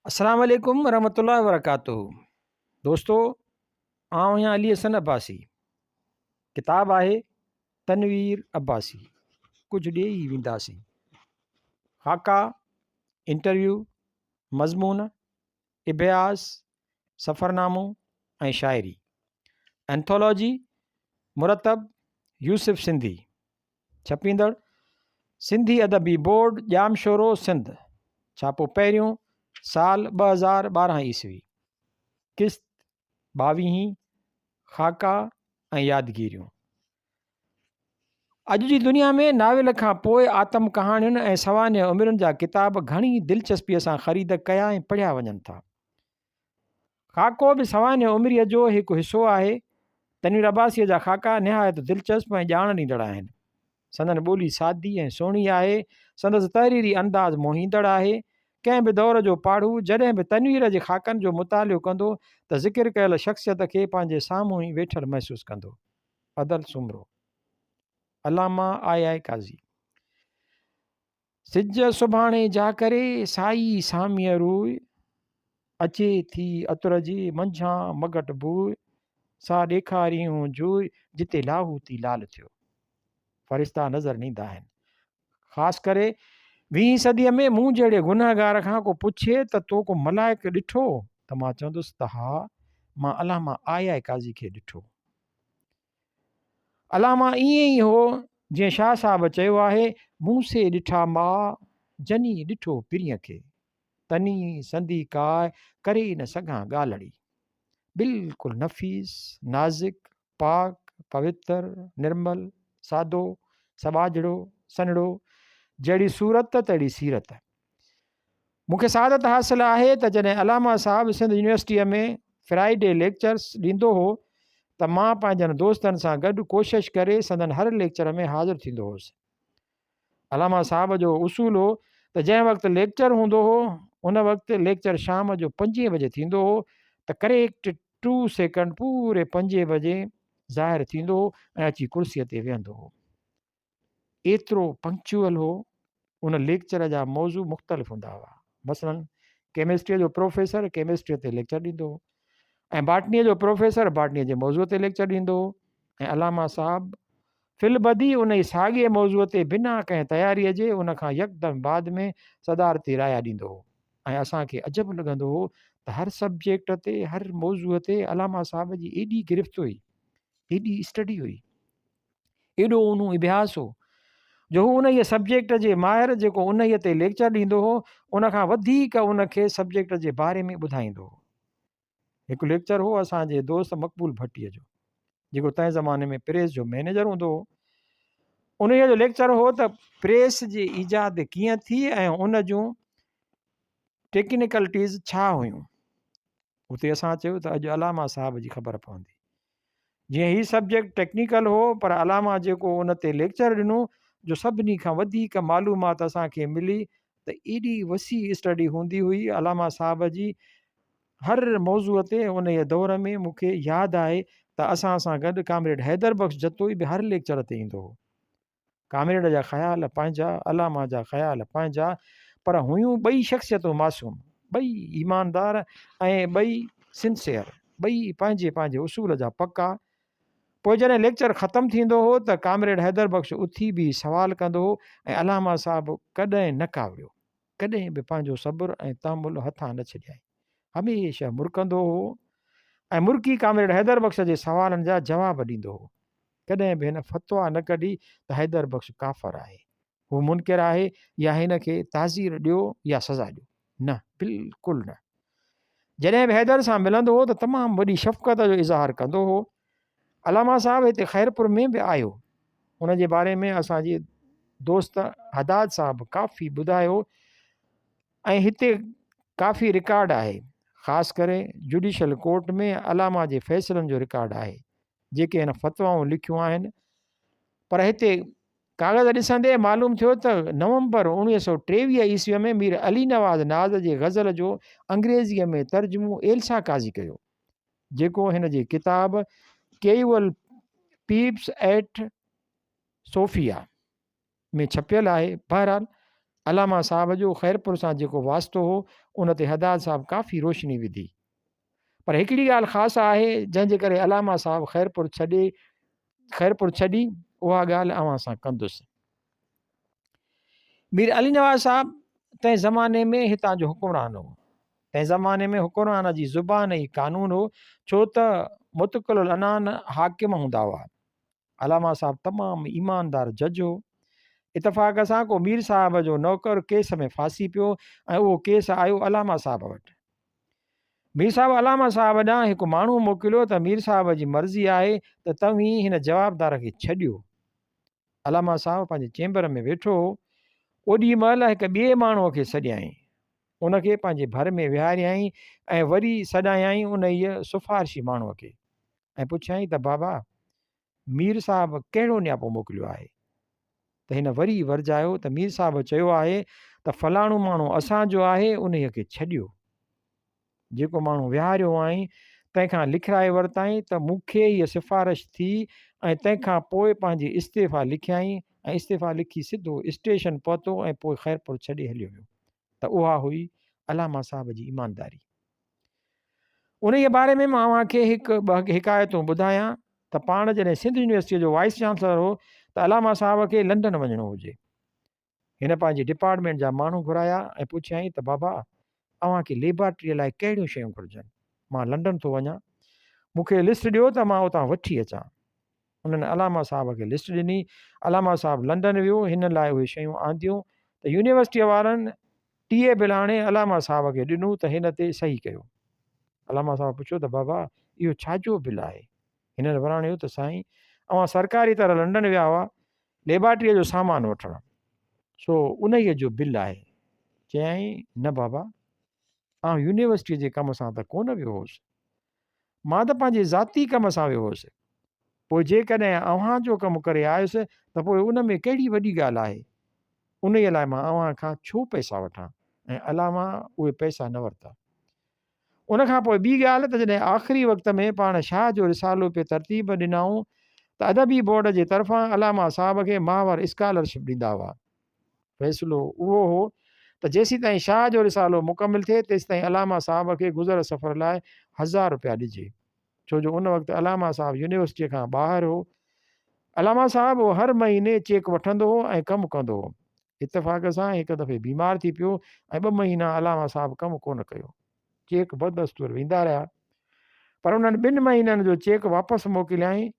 अस्सलाम वालेकुम वरहमतुल्लाहि वबरकातुहू। दोस्तों, आउं आहियां अली हसन अब्बासी। किताब आहे तनवीर अब्बासी, कुझु ॾेई वेंदासीं। ख़ाका, इंटरव्यू, मज़मून, इबियास, सफ़रनामो ऐं शाइरी। एंथोलॉजी मुरतब यूसुफ सिंधी। छपींदड़ सिंधी अदबी बोर्ड, ॼामशोरो, सिंध। छापो पहिरियों, साल 2012 ईस्वी। किस्त 22। ख़ाका ऐं यादगिरियूं। अॼु जी दुनिया में नाविल खां पोइ आतम कहाणियुनि ऐं सवाने उमिरियुनि जा किताब घणी दिलचस्पीअ सां ख़रीद कया ऐं पढ़िया वञनि था। ख़ाको बि सवाने उमिरीअ जो हिकु हिसो आहे। तनवीर अब्बासीअ जा ख़ाका निहायत दिलचस्प ऐं ॼाण ॾींदड़ आहिनि। संदन ॿोली सादी ऐं सुहिणी आहे। संदसि तहरीरी अंदाज़ मोहींदड़ आहे। कंहिं बि दौर जो पाढ़ू जॾहिं बि तनवीर जे ख़ाकनि जो मुतालियो कंदो त ज़िक्र कयल शख़्सियत खे पंहिंजे साम्हूं ई वेठल महसूसु कंदो। अदल सुमरो। अलामा आई काज़ी। सिज सुभाणे जा करे साई सामीअ रूए, अचे थी अतुर जी मंझां मगट बूए, सा ॾेखारियूं जूए जिते लाहू थी लाल थियो। फ़रिश्ता नज़र ईंदा आहिनि। ख़ासि करे 20वीं सदीअ में मूं जहिड़े गुनहगार खां को पुछे त तो को मलाइक ॾिठो त मां चवंदुसि त हा, मां अलामा आई काज़ी खे ॾिठो। अलामा ईअं ई हो जीअं शाह साहब चयो आहे, मूं से ॾिठा मां जनी ॾिठो पिरीअ खे, तनी संदी काय करे न सघां ॻाल्हड़ी। बिल्कुलु नफ़ीस, नाज़िक, पाक, पवित्र, निर्मल, सादो, सबाजड़ो, सनड़ो, जहिड़ी सूरत तहिड़ी सीरत। मूंखे सादत हासिलु आहे त जॾहिं अलामा साहब सिंध यूनिवर्सिटीअ में फ्राइडे लेक्चर्स ॾींदो हो त मां पंहिंजनि दोस्तनि सां गॾु कोशिशि करे संदन हर लेक्चर में हाज़िर थींदो हुउसि। अलामा साहब जो उसूल हो त जंहिं वक़्तु लेक्चर हूंदो हो उन वक़्तु लेक्चर शाम जो 5 बजे थींदो हो त करेक्ट 2 सेकंड पूरे 5 बजे ज़ाहिर थींदो हो ऐं अची कुर्सीअ ते वेहंदो हो। एतिरो पंक्चुअल हो। उन लेक्चर जा मौज़ू मुख़्तलिफ़ हूंदा हुआ। मसलन केमिस्ट्रीअ जो प्रोफेसर केमिस्ट्रीअ ते लेक्चर ॾींदो हो ऐं बाटनीअ जो प्रोफेसर बाटनीअ जे मौज़ूअ ते लेक्चर ॾींदो हो ऐं अलामा साहब फिलबदी उन ई साॻिए मौज़ूअ ते बिना कंहिं तयारीअ जे उन खां यकदमि बाद में सदारती राया ॾींदो हो ऐं असांखे अजब लॻंदो हो त हर सब्जेक्ट ते हर मौज़ूअ ते अलामा साहब जी एॾी गिरफ़्त हुई, एॾी स्टडी हुई, एॾो उन अभ्यास हो जो हू उन सब्जेक्ट जे माहिर जेको उन ते लेक्चर ॾींदो हो उन खां वधीक उनखे सब्जेक्ट जे बारे में ॿुधाईंदो हो। हिकु लेक्चर हो असांजे दोस्त मक़बूल भट्टीअ जो, जेको तंहिं ज़माने में प्रेस जो मैनेजर हूंदो हो। उन जो लेक्चर हो त प्रेस जी ईजाद कीअं थी ऐं उन जूं टेक्निकलिटीज़ छा हुयूं। उते असां चयो त अॼु अलामा साहब जी ख़बर पवंदी। जीअं ही सब्जेक्ट टेक्निकल हो पर अलामा जेको उन ते लेक्चर ॾिनो जो सभिनी खां वधीक मालूमात असांखे मिली त एॾी वसी स्टडी हूंदी हुई अलामा साहब जी। हर मौज़ूअ ते उन दौर में मूंखे यादि आहे त असां सां गॾु कामरेड हैदर बख़्श जतोई बि हर लेक्चर ते ईंदो हो। कामरेड जा ख़्याल पंहिंजा, अलामा जा ख़्याल पंहिंजा, पर हुयूं ॿई शख़्सियतूं मासूम, ॿई ईमानदार ऐं ॿई सिंसियर, ॿई पंहिंजे पंहिंजे उसूल जा पका। पोइ जॾहिं लेक्चर ख़तमु थींदो हो त कामरेड हैदर बख़्श उथी बि सवाल कंदो हो ऐं अलामा साहब कॾहिं न कावड़ियो, कॾहिं बि पंहिंजो सब्र ऐं तहमुल हथां न छॾियाई, हमेशह मुरकंदो हो ऐं मुर्की कामरेड हैदर बख़्श जे सवालनि जा जवाब ॾींदो हो। कॾहिं बि हिन फ़तवा न कढी त हैदर बख़्श काफ़र आहे, हू मुनकिर आहे या हिन खे ताज़ीर ॾियो या सज़ा ॾियो, न, बिल्कुलु न। जॾहिं बि हैदर सां मिलंदो हो त तमामु वॾी शफ़क़त जो इज़हार कंदो हो। अलामा साहब हिते ख़ैरपुर में बि आयो, उन जे बारे में असांजे दोस्त हदाद साहब काफ़ी ॿुधायो ऐं हिते काफ़ी रिकॉर्ड आहे। ख़ासि करे जुडिशल कोर्ट में अलामा जे फ़ैसिलनि जो रिकॉर्ड आहे जेके हिन फ़तवाऊं लिखियूं आहिनि। पर हिते कागज़ ॾिसंदे मालूम थियो त नवंबर 1923 ईस्वीअ में मीर अली नवाज़ नाज़ जे ग़ज़ल जो अंग्रेज़ीअ में तर्जुमो एल्सा काज़ी कयो, जेको हिन जी किताब केयुअल पीप्स एट सोफिया में छपियल आहे। बहरहाल अलामा साहब जो ख़ैरपुर सां जेको वास्तो हो उन ते हदाद साहब काफ़ी रोशनी विधी। पर हिकिड़ी ॻाल्हि ख़ासि आहे जंहिंजे करे अलामा साहब ख़ैरपुर छॾी, उहा ॻाल्हि अव्हां सां कंदुसि। मीर अली नवाज़ साहब तंहिं ज़माने में हितां जो हुकुमरान हो। तंहिं ज़माने में हुकुमरान जी ज़ुबान ई कानून हो, छो त मुतक़िल अनान हाकिम हूंदा हुआ। अलामा साहब तमामु ईमानदार जज हो। इतफ़ाक़ सां को मीर साहब जो नौकर केस में फासी पियो ऐं उहो केस आयो अलामा साहब वटि। मीर साहब अलामा साहब ॾांहुं हिकु माण्हू मोकिलियो त मीर साहब जी मर्ज़ी आहे त तव्हीं हिन जवाबदार खे छॾियो। अलामा साहब पंहिंजे चेंबर में वेठो हो, ओॾी महिल हिकु ॿिए माण्हूअ खे सॾियाईं, उनखे पंहिंजे भर में विहारियईं ऐं वरी सॾायईं उन इहा सिफ़ारिशी माण्हूअ खे ऐं पुछियईं त बाबा मीर साहब कहिड़ो नियापो मोकिलियो आहे? त हिन वरी वरजायो त मीर साहब चयो आहे त फलाणो माण्हू असांजो आहे, उन खे छॾियो। जेको माण्हू विहारियो आई तंहिंखां लिखाए वरिताईं त मूंखे हीअ सिफ़ारिश थी ऐं तंहिंखां पोइ पंहिंजी इस्तीफ़ा लिखियाईं ऐं इस्तीफ़ा लिखी सिधो स्टेशन पहुतो ऐं पोइ ख़ैरपुर छॾे हलियो वियो। त उहा हुई अलामा साहब जी ईमानदारी। उन जे बारे में मां तव्हांखे ॿ हिकायतूं ॿुधायां त पाण जॾहिं सिंध यूनिवर्सिटीअ जो वाइस चांसलर हो त अलामा साहब खे लंडन वञिणो हुजे। हिन पंहिंजे डिपार्टमेंट जा माण्हू घुराया ऐं पुछियईं त बाबा अव्हांखे लेबॉरेटरीअ लाइ कहिड़ियूं शयूं घुरिजनि, मां लंडन थो वञा, मूंखे लिस्ट ॾियो त मां उतां वठी अचां। उन्हनि अलामा साहब खे लिस्ट ॾिनी। अलामा साहब लंडन वियो, हिन लाइ उहे शयूं आंदियूं त यूनिवर्सिटीअ वारनि 30 बिलाणे अलामा साहब खे ॾिनूं त हिन ते सही कयो। अलामा साहब पुछियो त बाबा इहो छाजो बिल आहे? हिननि वराणियो त साईं अव्हां सरकारी तरह लंडन विया हुआ लेबॉरेटरीअ जो सामान वठणु, सो उन जो बिल आहे। चयईं न बाबा, आउं यूनिवर्सिटीअ जे कम सां त कोन वियो हुउसि, मां त पंहिंजे ज़ाती कम सां वियो हुउसि। पोइ जेकॾहिं अव्हां जो कमु करे आयुसि त पोइ उन में कहिड़ी वॾी ॻाल्हि आहे? उन लाइ मां अव्हां खां छो पैसा वठां? ऐं अलामा उहे पैसा न वरिता। उनखां पोइ ॿी ॻाल्हि त जॾहिं आख़िरी वक़्त में पाण शाह जो रिसालो पे तरतीब ॾिनाऊं त अदबी बोर्ड जे तरफ़ां अलामा साहब खे माहवर स्कॉलरशिप ॾींदा हुआ। फ़ैसिलो उहो हो त जेसीं ताईं शाह जो रिसालो मुकमिल थिए तेसि ताईं अलामा साहब खे गुज़र सफ़र लाइ 1000 रुपया ॾिजे, छो जो उन वक़्तु अलामा साहब यूनिवर्सिटीअ खां ॿाहिरि हो। अलामा साहब उहो हर महीने चेक वठंदो हो ऐं कमु कंदो हो। इतफ़ाक़ सां हिकु दफ़े बीमार थी पियो ऐं 2 महीना अलामा साहब कमु कोन कयो। चेक बदस्तूर वेंदा रहिया, पर उन्हनि 2 महीननि जो चेक वापसि मोकिलियाईं।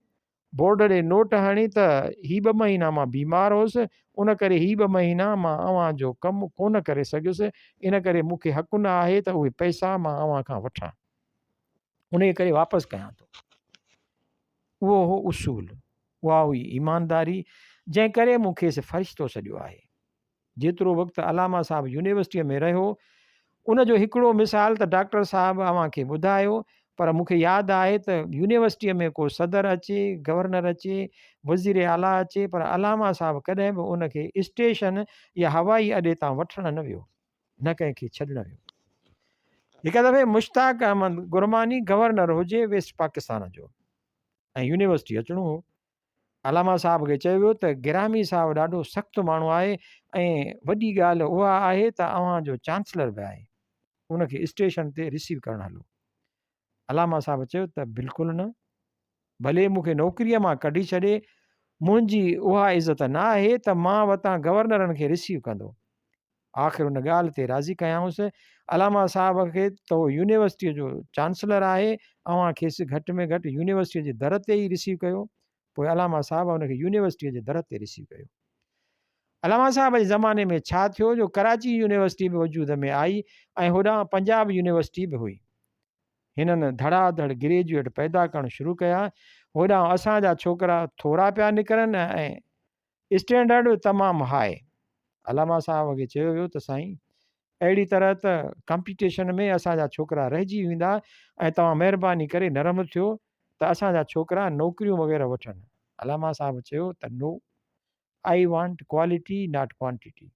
बोर्ड ॾे नोट हणी त ही 2 महीना मां बीमार हुउसि, उन करे ही 2 महीना मां अव्हां जो कमु कोन करे सघियुसि, इन करे मूंखे हक़ु न आहे त उहे पैसा मां अव्हां खां वठां, उन करे वापसि कयां थो। उहो हो उसूल, उहा हुई ईमानदारी, जंहिं करे मूंखे फ़रिश्तो सॾियो आहे। जेतिरो वक़्तु अलामा साहब यूनिवर्सिटीअ में रहियो उन जो हिकिड़ो मिसाल त डॉक्टर साहब अव्हांखे ॿुधायो, पर मूंखे यादि आहे त यूनिवर्सिटीअ में को सदर अचे, गवर्नर अचे, वज़ीर आला अचे, पर अलामा साहब कॾहिं बि उनखे स्टेशन या हवाई अॾे तां वठणु न वियो, न कंहिंखे छॾणु वियो। हिकु दफ़े मुश्ताक अहमद गुरमानी गवर्नर हुजे वेस्ट पाकिस्तान जो ऐं यूनिवर्सिटी अचिणो हो। अलामा साहब खे चयो वियो त गिरामी साहब ॾाढो सख़्तु माण्हू आहे ऐं वॾी ॻाल्हि उहा आहे त अव्हांजो चांसलर बि आहे, उनखे स्टेशन ते रिसीव करणु हलो। अलामा साहब चयो त बिल्कुलु न, भले मूंखे नौकरीअ मां कढी छॾे, मुंहिंजी उहा इज़त न आहे त मां वटां गवर्नरनि खे रिसीव कंदो। आख़िर उन ॻाल्हि ते राज़ी कयाऊंसि। अलामा साहब खे त उहो यूनिवर्सिटीअ जो चांसलर आहे, अव्हां खेसि घटि में घटि यूनिवर्सिटीअ जे दर ते ई रिसीव कयो। पोइ अलामा साहब उनखे यूनिवर्सिटीअ जे दर ते रिसीव कयो। अलामा साहब जे ज़माने में छा थियो जो कराची यूनिवर्सिटी बि वजूद में आई ऐं होॾां पंजाब यूनिवर्सिटी बि हुई। हिननि धड़ाधड़ ग्रेजुएट पैदा करणु शुरू कया। होॾां असांजा छोकिरा थोरा पिया निकिरनि ऐं स्टैंडर्ड तमामु हाई। अलामा साहब खे चयो वियो त साईं अहिड़ी तरह त कॉम्पिटिशन में असांजा छोकिरा रहिजी वेंदा ऐं तव्हां महिरबानी करे नरम थियो त असांजा छोकिरा नौकरियूं वग़ैरह वठनि। अलामा साहब चयो त no, I want quality not quantity.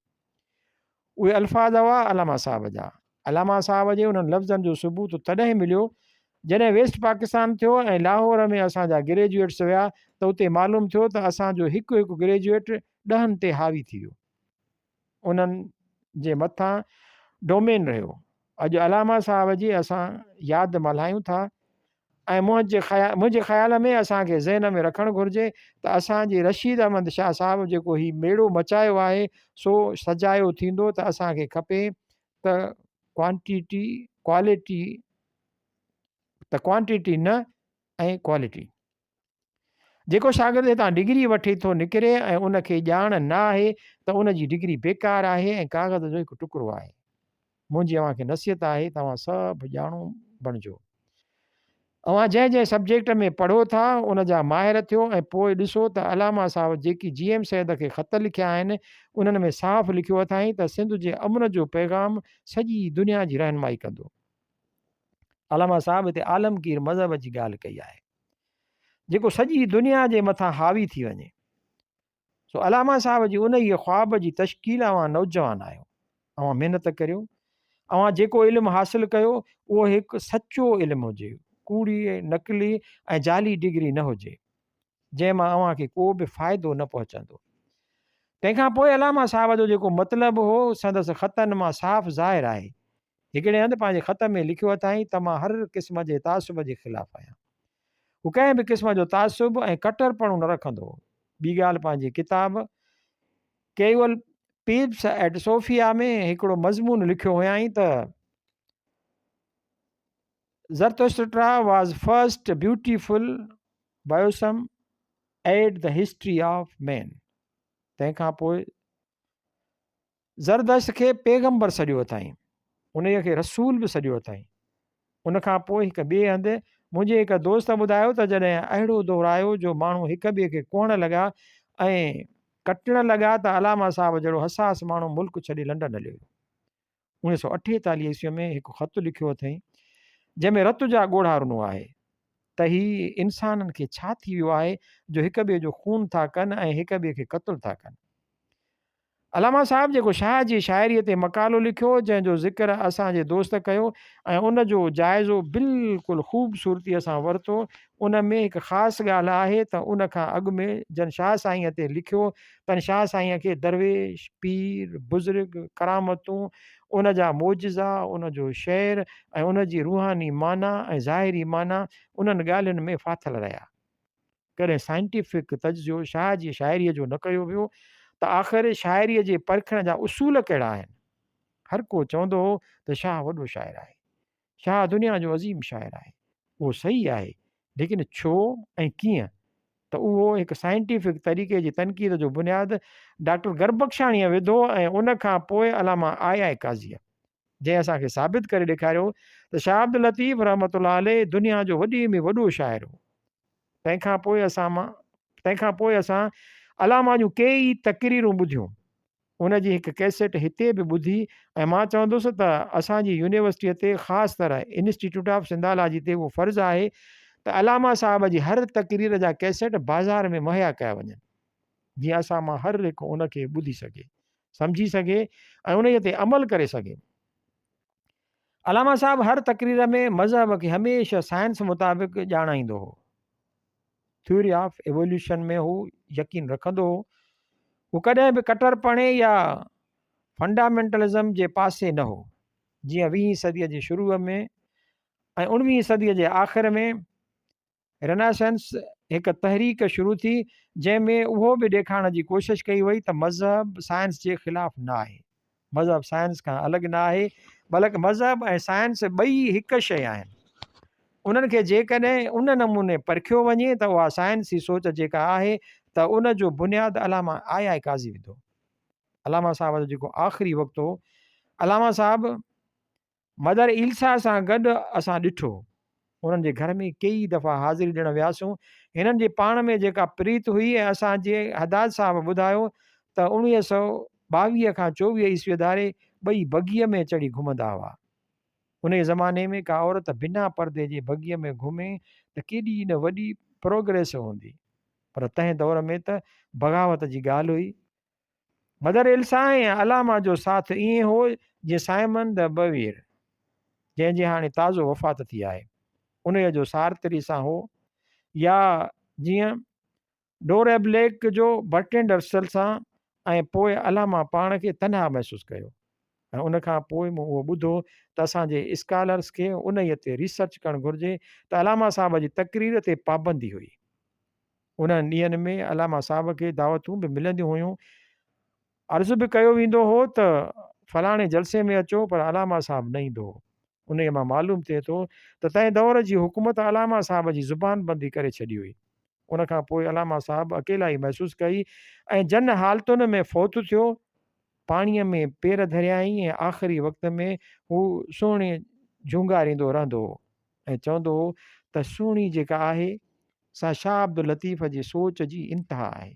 उहे अल्फाज़ हुआ अलामा साहब जा। अलामा साहब जे उन्हनि लफ़्ज़नि जो सबूत तॾहिं मिलियो जॾहिं वेस्ट पाकिस्तान थियो ऐं लाहौर में असांजा ग्रेजुएट्स विया त उते मालूम थियो त असांजो हिकु हिकु ग्रेजुएट 10 ते हावी थी वियो। उन्हनि जे मथां डोमेन रहियो। अॼु अलामा साहब जी असां यादि मल्हायूं था ऐं मुंहिंजे ख़्याल में असांखे ज़हन में रखणु घुरिजे त असांजे रशीद अहमद शाह साहिबु जेको हीउ मेड़ो मचायो आहे सो सजायो थींदो त असांखे खपे त क्वांटिटी न ऐं क्वालिटी। जेको शागिर्द हितां डिग्री वठी थो निकिरे ऐं उनखे ॼाण न आहे त उनजी डिग्री बेकार आहे ऐं कागज़ जो हिकु टुकड़ो आहे। मुंहिंजी अव्हांखे नसीहत आहे तव्हां सभु ॼाणो बणिजो। अव्हां जंहिं जंहिं सब्जेक्ट में पढ़ो था उन जा माहिर थियो ऐं पोइ ॾिसो त अलामा साहब जेकी GM सैद खे ख़त लिखिया आहिनि उन्हनि में साफ़ु लिखियो अथई त सिंध जे अमन जो पैगाम सॼी दुनिया जी रहनुमाई कंदो। अलामा साहब हिते आलमगीर मज़हब जी ॻाल्हि कई आहे जेको सॼी दुनिया जे मथां हावी थी वञे। सो अलामा साहब जी उन ई ख्वाब जी तश्कील अव्हां नौजवान आहियो, अव्हां महिनत करियो। अव्हां जेको इल्मु हासिलु कयो उहो हिकु सचो इल्मु हुजे, कूड़ी नकली ऐं जाली डिग्री न हुजे जंहिंमां अव्हांखे को बि फ़ाइदो न पहुचंदो। तंहिंखां पोइ अलामा साहब जो जेको मतिलबु हो संदसि ख़तनि मां साफ़ ज़ाहिर आहे। हिकिड़े हंधि पंहिंजे ख़त में लिखियो अथई त मां हर क़िस्म जे तासुब जे ख़िलाफ़ु आहियां। हू कंहिं बि क़िस्म जो तासुब ऐं कटरपणो न रखंदो। ॿी ॻाल्हि पंहिंजी किताब केवल पीप्स एट सोफिया में हिकिड़ो मज़मून लिखियो हुयई त ज़रतुस्ट्रा वॉज फर्स्ट ब्यूटीफुल बायोसम at the history of man. तंहिंखां पोइ ज़रदश्त खे पैगंबर सॾियो अथई, उन खे रसूल बि सॾियो अथई। उनखां पोइ हिकु ॿिए हंधि मुंहिंजे हिकु दोस्त ॿुधायो त जॾहिं अहिड़ो दौरु आयो जो माण्हू हिक ॿिए खे कोहण लॻा ऐं कटण लॻा त अलामा साहब जहिड़ो हसास माण्हू मुल्क छॾे लंडन हलियो। 1948 ईस्वीअ में हिकु ख़तु लिखियो अथई जंहिंमें रत जा ॻोढ़ा रुनो आहे त ही इंसाननि खे छा थी वियो आहे जो हिक ॿिए जो खून था कनि ऐं हिक ॿिए खे क़त्ल था कनि। अलामा साहब जेको शाह जी शाइरीअ ते मक़ालो लिखियो जंहिंजो ज़िक्र असांजे दोस्त कयो ऐं उनजो जाइज़ो बिल्कुलु ख़ूबसूरतीअ सां वरितो, उन में हिकु ख़ासि ॻाल्हि आहे त उन खां अॻु में जन शाह साईंअ ते लिखियो तन शाह साईंअ खे दरवेश पीर बुज़ुर्ग करामतूं उन जा मोजिज़ा उनजो शेर ऐं उनजी रूहानी माना ऐं ज़ाहिरी माना उन्हनि ॻाल्हियुनि में फाथल रहिया। कॾहिं साइंटिफिक तजियो शाह जी शाइरीअ जो न कयो वियो त आख़िर शाइरीअ जे परखण जा उसूल कहिड़ा आहिनि। हर को चवंदो हो त शाह वॾो शाइर आहे, शाह दुनिया जो अज़ीम शाइर आहे। उहो सही आहे, लेकिन छो ऐं कीअं त उहो हिकु साइंटिफिक तरीक़े जी तनक़ीद जो बुनियादु डॉक्टर गरबख्शाणीअ विधो ऐं उन खां पोइ अलामा आया काज़ीअ जंहिं असांखे साबित करे ॾेखारियो त शाह अब्दुल लतीफ़ रहमतुल्लाह अलैह दुनिया जो वॾे में वॾो शाइर हो। तंहिंखां पोइ असां अलामा जूं कई तक़रीरूं ॿुधियूं। उन जी हिकु कैसेट हिते बि ॿुधी ऐं मां चवंदुसि त असांजी यूनिवर्सिटीअ ते ख़ासि तरह इंस्टीट्यूट ऑफ सिंधालाजी ते उहो फ़र्ज़ु आहे त अलामा साहब जी हर तक़रीर जा कैसेट बाज़ार में मुहैया कया वञनि जीअं असां मां हर हिकु उनखे ॿुधी सघे, सम्झी सघे ऐं उन ते अमल करे सघे। अलामा साहब हर तक़रीर में मज़हब खे हमेशह साइंस मुताबिक़ ॼाणाईंदो हो। थ्योरी ऑफ एवोल्यूशन में हू यकीन रखंदो हो। हू कॾहिं बि कटरपणे या फंडामेंटलिज़म जे पासे न हो। जीअं 20वीं सदीअ जे शुरूअ में ऐं 19वीं सदीअ जे आख़िर में रेनेसेंस हिकु तहरीक शुरू थी जंहिंमें उहो बि ॾेखारण जी कोशिशि कई वई त मज़हब साइंस जे ख़िलाफ़ु न आहे, मज़हब साइंस खां अलॻि न आहे, बल्कि मज़हब ऐं साइंस ॿई हिकु शइ आहिनि। उन्हनि खे जेकॾहिं उन नमूने परखियो वञे त उहा साइंसी सोच जेका आहे त उन जो बुनियादु अलामा आया काज़ी विधो। अलामा साहब जो जेको आख़िरी वक़्तु हो, अलामा साहब मदर इल्सा सां गॾु असां ॾिठो। उन्हनि जे घर में कई दफ़ा हाज़िरी ॾियणु वियासीं। हिननि जे पाण में जेका प्रीत हुई ऐं असांजे हदाद साहब ॿुधायो त 1922 खां 24 ईस्वी धारे ॿई बगीअ में चढ़ी घुमंदा हुआ। उन ज़माने में का औरत बिना पर्दे जे बगीअ में घुमे त केॾी न वॾी प्रोग्रेस हूंदी, पर तंहिं दौर में त बग़ावत जी ॻाल्हि हुई। मदर इल्सा ऐं अलामा जो साथ ईअं हो जीअं साइमन द बवीर जंहिंजी हाणे ताज़ो वफ़ात थी आहे उन जो सारतरी सां हो, या जीअं डोरेब्लेक जो बर्टेंडर सल सां, ऐं पोइ अलामा पाण खे तनहा महसूसु कयो। ऐं उन खां पोइ मूं उहो ॿुधो त असांजे स्कॉलर्स खे उन ते रिसर्च करणु घुरिजे त अलामा साहब जी तकरीर ते पाबंदी हुई। उन्हनि ॾींहंनि में अलामा साहब खे दावतूं बि मिलंदियूं हुयूं। अर्ज़ु बि कयो वेंदो हो त फलाणे जलसे में अचो, पर अलामा साहब न ईंदो हो। उन मां मालूम थिए थो त तंहिं दौर जी हुकूमत अलामा साहब जी ज़ुबान बंदी करे छॾी हुई। उन खां पोइ अलामा साहब अकेला ई महसूसु कई ऐं जन हालतुनि में फ़ौत थियो। पाणीअ में पेर धरियाई ऐं आख़िरी वक़्त में हू सुहिणे झूंगारींदो रहंदो हो ऐं चवंदो हो त सुहिणी जेका आहे सा शाह अब्दुल लतीफ़ जी सोच जी इंतिहा आहे,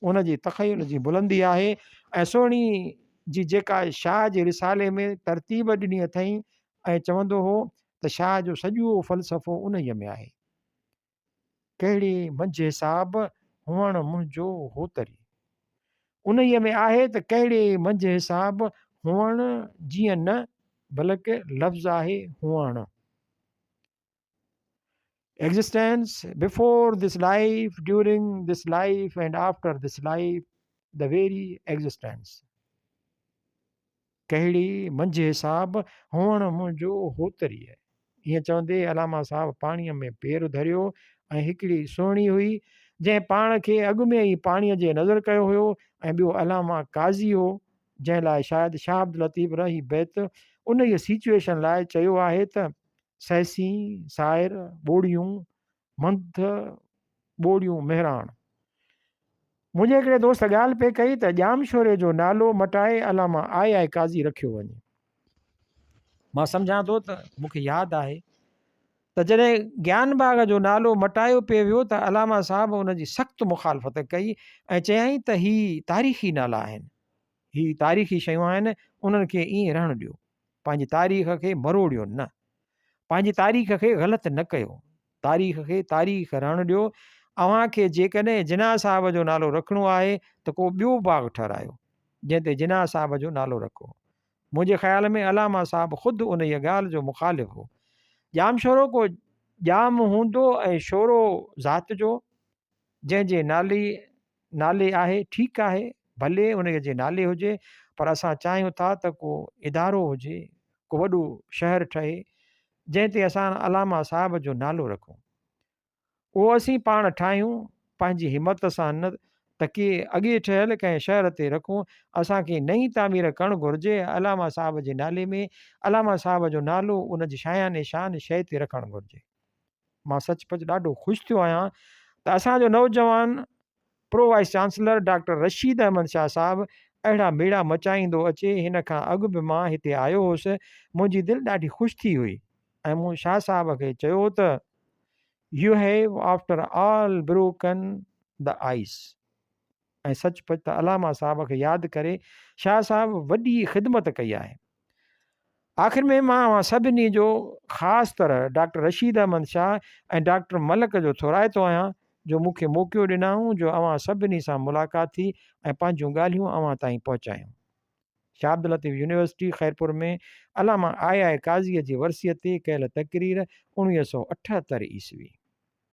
उन जी तख़युल जी बुलंदी आहे। ऐं सुहिणी जी जेका शाह जे रिसाले में तरतीब ॾिनी अथई ऐं चवंदो हो त शाह जो सॼो फ़लसफ़ो उन में आहे। कहिड़ी मंझि हिसाब हुअण मुंहिंजो होतरी, उन में आहे त कहिड़े मंझि हिसाब हुअण जीअं न बल्कि लफ़्ज़ आहे हुअण। Existence before this life, during this life and after this life, the very existence. कहिड़ी मंझि हिसाब हुअण मुंहिंजो होतरी आहे। ईअं चवंदे अलामा साहब पाणीअ में पेर धरियो ऐं हिकिड़ी सुहिणी हुई जंहिं पाण खे अॻु में ई पाणीअ जे नज़र कयो हुयो ऐं ॿियो अलामा काज़ी हो, जंहिं लाइ शायदि शाह अब्दुल लतीफ़ रही बैत उन ई सिचुएशन लाइ चयो आहे त सहसी साइर ॿोड़ियूं मंथ ॿोड़ियूं महिराण। मुंहिंजे हिकिड़े दोस्त ॻाल्हि पे कई त ॼामशोरे जो नालो मटाए अलामा आई काज़ी रखियो वञे। मां सम्झां थो त मूंखे यादि आहे त जॾहिं ज्ञान बाग़ जो नालो मटायो पियो वियो त अलामा साहब उन जी सख़्तु मुखालफ़त कई ऐं चयाईं त ही तारीख़ी नाला आहिनि, ही तारीख़ी शयूं आहिनि, उन्हनि खे ईअं रहणु ॾियो, पंहिंजी तारीख़ खे मरोड़ियो न, पंहिंजी तारीख़ खे ग़लति न कयो, तारीख़ खे तारीख़ रहणु ॾियो। अव्हांखे जेकॾहिं जिन्ना साहब जो नालो रखिणो आहे त को ॿियो बाग़ ठारायो जंहिं ते जिन्ना साहब जो नालो रखो। मुंहिंजे ख़्याल में अलामा साहब ख़ुदि उन ई ॻाल्हि जो मुखालिफ़ हो। ॼाम शोरो को ॼाम हूंदो ऐं शोरो ज़ात जो, जंहिंजे नाले आहे ठीकु आहे, भले उन जे नाले हुजे, पर असां चाहियूं था त को इदारो हुजे, को वॾो शहरु ठहे जंहिं ते असां अलामा साहब जो नालो रखूं। उहो असीं पाण ठाहियूं पंहिंजी हिमत सां, न त के अॻे ठहियल कंहिं शहर ते रखूं। असांखे नई तामीर करणु घुरिजे, अलामा साहब जे नाले में अलामा साहब जो नालो उन जी शायान शान शइ ते रखणु घुरिजे। मां सचुपचु ॾाढो ख़ुशि थियो आहियां त असांजो नौजवान pro vice chancellor doctor Rashid Ahmed Shah साहब अहिड़ा मेड़ा मचाईंदो अचे। हिन खां अॻु बि मां हिते आयो हुउसि, मुंहिंजी दिलि ॾाढी ख़ुशि थी हुई ऐं मूं शाह साहब खे चयो त U have after all broken the ice. ऐं सचुपचु त अलामा साहब खे यादि करे शाह साहब वॾी ख़िदमत कई आहे। आख़िर में मां सभिनी जो ख़ासि तरह डॉक्टर रशीद अहमद शाह ऐं डॉक्टर मलक जो थोराइतो आहियां जो मूंखे मौक़ो ॾिनऊं जो अव्हां सभिनी सां मुलाक़ात थी ऐं पंहिंजूं ॻाल्हियूं अव्हां ताईं पहुचायूं। शाह अब्दुल लतीफ़ यूनिवर्सिटी ख़ैरपुर में अलामा आई काज़ीअ जी वर्सीअ ते कयल तक़रीर 1978 ईस्वी।